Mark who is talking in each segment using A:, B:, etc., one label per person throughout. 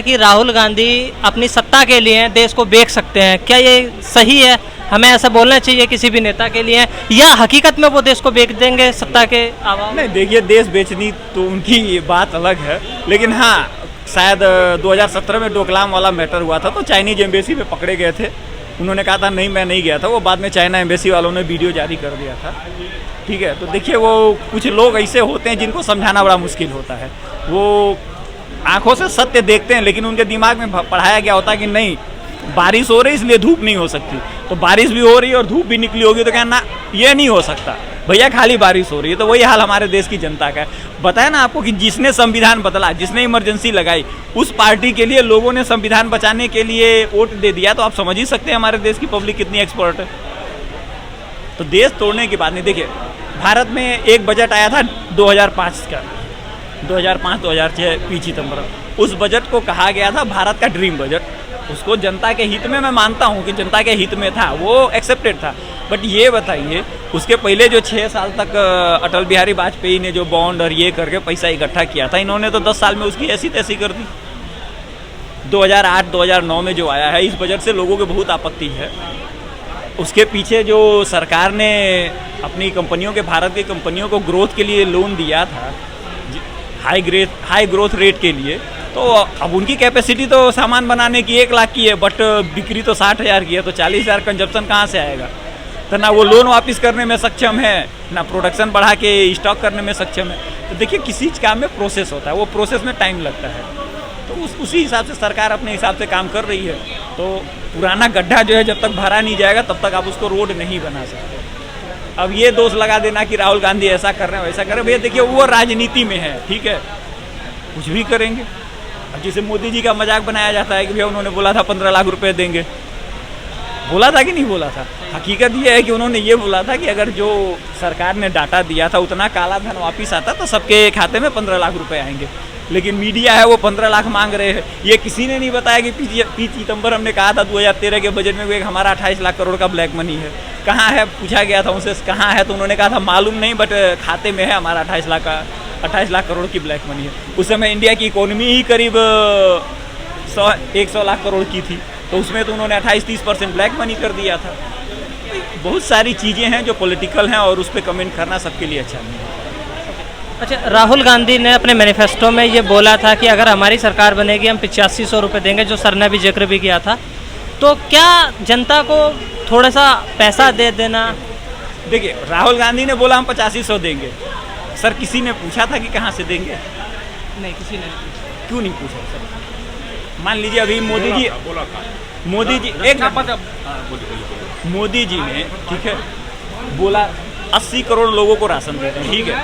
A: कि राहुल गांधी अपनी सत्ता के लिए देश को बेच सकते हैं, क्या ये सही है? हमें ऐसा बोलना चाहिए किसी भी नेता के लिए, या हकीकत में वो देश को बेच देंगे सत्ता के अभाव?
B: नहीं, देखिए, देश बेचनी तो उनकी बात अलग है, लेकिन हाँ, शायद 2017 में डोकलाम वाला मैटर हुआ था तो चाइनीज एम्बेसी में पकड़े गए थे। उन्होंने कहा था नहीं मैं नहीं गया था, वो बाद में चाइना एम्बेसी वालों ने वीडियो जारी कर दिया था। ठीक है, तो देखिए, वो कुछ लोग ऐसे होते हैं जिनको समझाना बड़ा मुश्किल होता है। वो आंखों से सत्य देखते हैं, लेकिन उनके दिमाग में पढ़ाया गया होता है कि नहीं, बारिश हो रही इसलिए धूप नहीं हो सकती, तो बारिश भी हो रही है और धूप भी निकली होगी तो क्या ना, ये नहीं हो सकता भैया, खाली बारिश हो रही है। तो वही हाल हमारे देश की जनता का है। बताया ना आपको कि जिसने संविधान बदला, जिसने इमरजेंसी लगाई, उस पार्टी के लिए लोगों ने संविधान बचाने के लिए वोट दे दिया। तो आप समझ ही सकते हैं हमारे देश की पब्लिक कितनी एक्सपर्ट है। तो देश तोड़ने की बात नहीं। देखिए, भारत में एक बजट आया था 2005 का, 2005-2006 पी चिदम्बरम, उस बजट को कहा गया था भारत का ड्रीम बजट। उसको जनता के हित में, मैं मानता हूँ कि जनता के हित में था, वो एक्सेप्टेड था। बट ये बताइए, उसके पहले जो 6 साल तक अटल बिहारी वाजपेयी ने जो बॉन्ड और ये करके पैसा इकट्ठा किया था, इन्होंने तो 10 साल में उसकी ऐसी तैसी कर दी। 2008-2009 में जो आया है, इस बजट से लोगों को बहुत आपत्ति है। उसके पीछे जो सरकार ने अपनी कंपनियों के, भारत की कंपनियों को ग्रोथ के लिए लोन दिया था, हाई ग्रोथ रेट के लिए, तो अब उनकी कैपेसिटी तो सामान बनाने की 1 लाख की है, बट बिक्री तो 60,000 की है, तो 40,000 कंजप्शन कहाँ से आएगा? तो ना वो लोन वापस करने में सक्षम है, ना प्रोडक्शन बढ़ा के स्टॉक करने में सक्षम है। तो देखिए, किसी काम में प्रोसेस होता है, वो प्रोसेस में टाइम लगता है। तो उसी हिसाब से सरकार अपने हिसाब से काम कर रही है। तो पुराना गड्ढा जो है, जब तक भरा नहीं जाएगा तब तक आप उसको रोड नहीं बना सकते। अब ये दोष लगा देना कि राहुल गांधी ऐसा कर रहे हैं वैसा कर रहे हैं, भैया देखिए, वो राजनीति में है, ठीक है, कुछ भी करेंगे। अब जैसे मोदी जी का मजाक बनाया जाता है कि भैया उन्होंने बोला था 15 लाख रुपए देंगे, बोला था कि नहीं बोला था? हकीकत ये है कि उन्होंने ये बोला था कि अगर जो सरकार ने डाटा दिया था उतना काला धन वापिस आता तो सबके खाते में 15 लाख रुपए आएंगे। लेकिन मीडिया है वो 15 लाख मांग रहे हैं। ये किसी ने नहीं बताया कि पी चिदम्बरम ने कहा था 2013 के बजट में एक हमारा 28 लाख करोड़ का ब्लैक मनी है। कहाँ है, पूछा गया था उनसे कहाँ है, तो उन्होंने कहा था मालूम नहीं, बट खाते में है हमारा 28 लाख करोड़ की ब्लैक मनी है। उस समय इंडिया की इकोनॉमी ही करीब 100 लाख करोड़ की थी, तो उसमें तो उन्होंने 28-30% ब्लैक मनी कर दिया था। बहुत सारी चीज़ें हैं जो पॉलिटिकल हैं और उस पर कमेंट करना सबके लिए अच्छा नहीं है।
A: अच्छा, राहुल गांधी ने अपने मैनिफेस्टो में ये बोला था कि अगर हमारी सरकार बनेगी हम 8500 रुपये देंगे, जो सर ने भी जिक्र भी किया था। तो क्या जनता को थोड़ा सा पैसा दे देना?
B: देखिए, राहुल गांधी ने बोला हम 8500 देंगे, सर किसी ने पूछा था कि कहाँ से देंगे?
A: नहीं, किसी ने नहीं।
B: क्यों नहीं पूछा सर? मान लीजिए अभी मोदी जी मोदी जी ने, ठीक है, बोला 80 करोड़ लोगों को राशन देते हैं, ठीक है।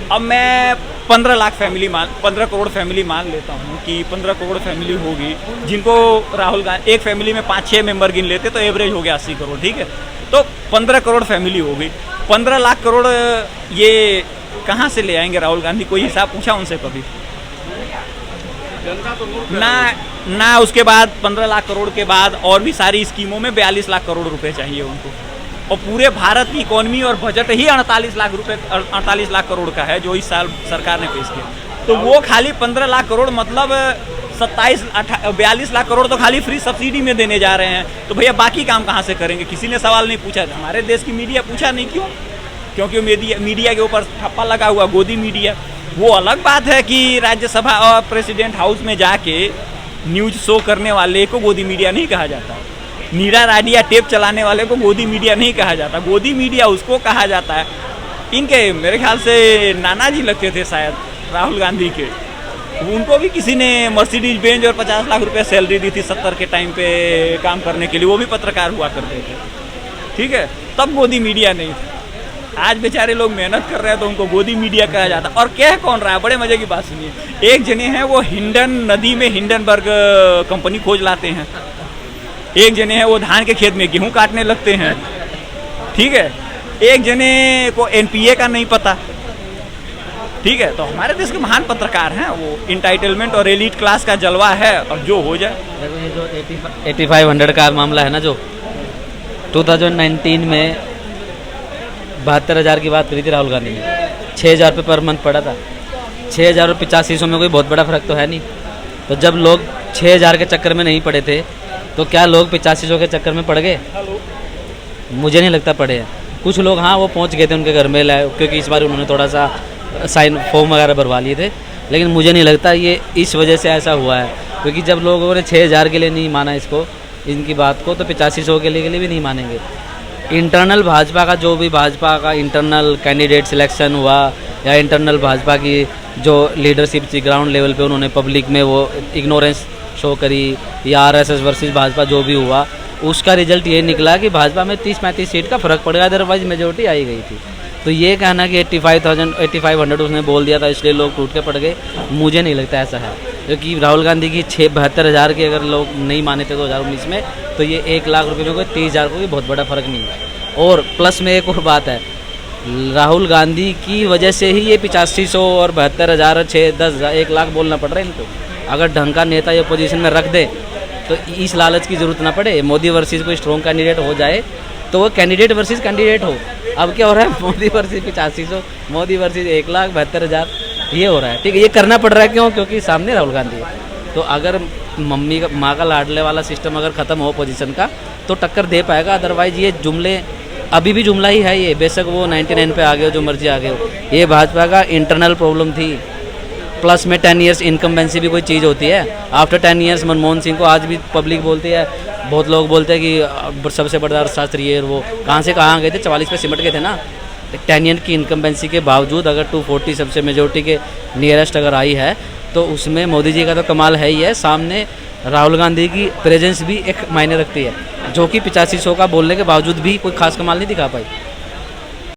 B: अब मैं 15 करोड़ फैमिली मान लेता हूँ कि 15 करोड़ फैमिली होगी जिनको राहुल गांधी, एक फैमिली में 5-6 मेंबर गिन लेते तो एवरेज हो गया 80 करोड़, ठीक है। तो 15 करोड़ फैमिली होगी, 15 लाख करोड़ ये कहाँ से ले आएंगे राहुल गांधी? कोई हिसाब पूछा उनसे कभी? ना उसके बाद 15 लाख करोड़ के बाद और भी सारी स्कीमों में 42 लाख करोड़ रुपए चाहिए उनको, और पूरे भारत की इकोनॉमी और बजट ही 48 लाख करोड़ का है जो इस साल सरकार ने पेश किया। तो वो खाली 15 लाख करोड़ मतलब 42 लाख करोड़ तो खाली फ्री सब्सिडी में देने जा रहे हैं। तो भैया बाकी काम कहाँ से करेंगे? किसी ने सवाल नहीं पूछा। हमारे देश की मीडिया पूछा नहीं, क्यों? क्योंकि मीडिया के ऊपर ठप्पा लगा हुआ, गोदी मीडिया। वो अलग बात है कि राज्यसभा और प्रेसिडेंट हाउस में जाके न्यूज शो करने वाले को गोदी मीडिया नहीं कहा जाता, नीरा राडिया टेप चलाने वाले को गोदी मीडिया नहीं कहा जाता। गोदी मीडिया उसको कहा जाता है, इनके मेरे ख्याल से नाना जी लगते थे शायद राहुल गांधी के, उनको भी किसी ने मर्सिडीज बेंज और 50 लाख रुपए सैलरी दी थी 70 के टाइम पे काम करने के लिए, वो भी पत्रकार हुआ करते थे, ठीक है। तब गोदी मीडिया नहीं था। आज बेचारे लोग मेहनत कर रहे हैं तो उनको गोदी मीडिया कहा जाता। और कह कौन रहा है? बड़े मजे की बात सुनिए, एक जने हैं वो हिंडन नदी में हिंडनबर्ग कंपनी खोज लाते हैं, एक जने हैं वो धान के खेत में गेहूं काटने लगते हैं, ठीक है, एक जने को एनपीए का नहीं पता, ठीक है। तो हमारे देश के महान पत्रकार हैं, वो इंटाइटलमेंट और एलीट क्लास का जलवा है, और जो हो जाए।
C: देखो, ये जो 8500 का मामला है ना, जो 2019 में 72,000 की बात करी थी राहुल गांधी ने, 6,000 रुपये पर मंथ पड़ा था। 6,000 और 8500 में कोई बहुत बड़ा फर्क तो है नहीं। तो जब लोग 6,000 के चक्कर में नहीं पड़े थे तो क्या लोग 8500 के चक्कर में पड़ गए? मुझे नहीं लगता पड़े हैं। कुछ लोग हाँ वो पहुंच गए थे उनके घर में, क्योंकि इस बार उन्होंने थोड़ा सा साइन फॉर्म वगैरह भरवा लिए थे, लेकिन मुझे नहीं लगता ये इस वजह से ऐसा हुआ है, क्योंकि जब लोगों ने 6,000 के लिए नहीं माना इसको, इनकी बात को, तो 8500 के लिए भी नहीं मानेंगे। इंटरनल भाजपा का जो भी भाजपा का इंटरनल कैंडिडेट सिलेक्शन हुआ या इंटरनल भाजपा की जो लीडरशिप थी ग्राउंड लेवल पे, उन्होंने पब्लिक में वो इग्नोरेंस शो करी या आरएसएस वर्सेस भाजपा जो भी हुआ, उसका रिजल्ट ये निकला कि भाजपा में 30-35 सीट का फ़र्क पड़ गया, अदरवाइज मेजोरिटी आई गई थी। तो ये कहना कि 8500 उसने बोल दिया था इसलिए लोग टूट के पड़ गए, मुझे नहीं लगता ऐसा है, क्योंकि राहुल गांधी की 72,000 के अगर लोग नहीं माने थे 2019 में, तो ये 1 लाख रुपये में कोई 30,000 को भी बहुत बड़ा फ़र्क नहीं है। और प्लस में एक और बात है, राहुल गांधी की वजह से ही ये 8500 और 72,000 10,000 1 लाख बोलना पड़ रहा है इनको। अगर ढंग का नेता ये पोजीशन में रख दे तो इस लालच की ज़रूरत ना पड़े, मोदी वर्सेस कोई स्ट्रॉन्ग कैंडिडेट हो जाए तो वो कैंडिडेट वर्सेस कैंडिडेट हो। अब क्या हो रहा है, मोदी वर्सेस 8500, मोदी वर्सेस 1,72,000, ये हो रहा है। ठीक है, ये करना पड़ रहा है क्यों? क्योंकि सामने राहुल गांधी है। तो अगर माँ का लाडले वाला सिस्टम अगर ख़त्म हो पोजीशन का तो टक्कर दे पाएगा, अदरवाइज ये जुमले अभी भी जुमला ही है ये, बेशक वो 99 पे आ गए हो, जो मर्जी आ गए हो। ये भाजपा का इंटरनल प्रॉब्लम थी, प्लस में 10 ईयर्स इनकम्बेंसी भी कोई चीज़ होती है। आफ्टर 10 ईयर्स मनमोहन सिंह को आज भी पब्लिक बोलती है, बहुत लोग बोलते हैं कि सबसे बड़ा अर्थशास्त्री ये, वो कहाँ से कहाँ गए थे, 44 पे सिमट गए थे ना। 10 ईयर की इनकम्बेंसी के बावजूद अगर 240 सबसे मेजोरिटी के नियरेस्ट अगर आई है, तो उसमें मोदी जी का तो कमाल है ही है, सामने राहुल गांधी की प्रेजेंस भी एक मायने रखती है, जो कि 8500 का बोलने के बावजूद भी कोई खास कमाल नहीं दिखा पाई।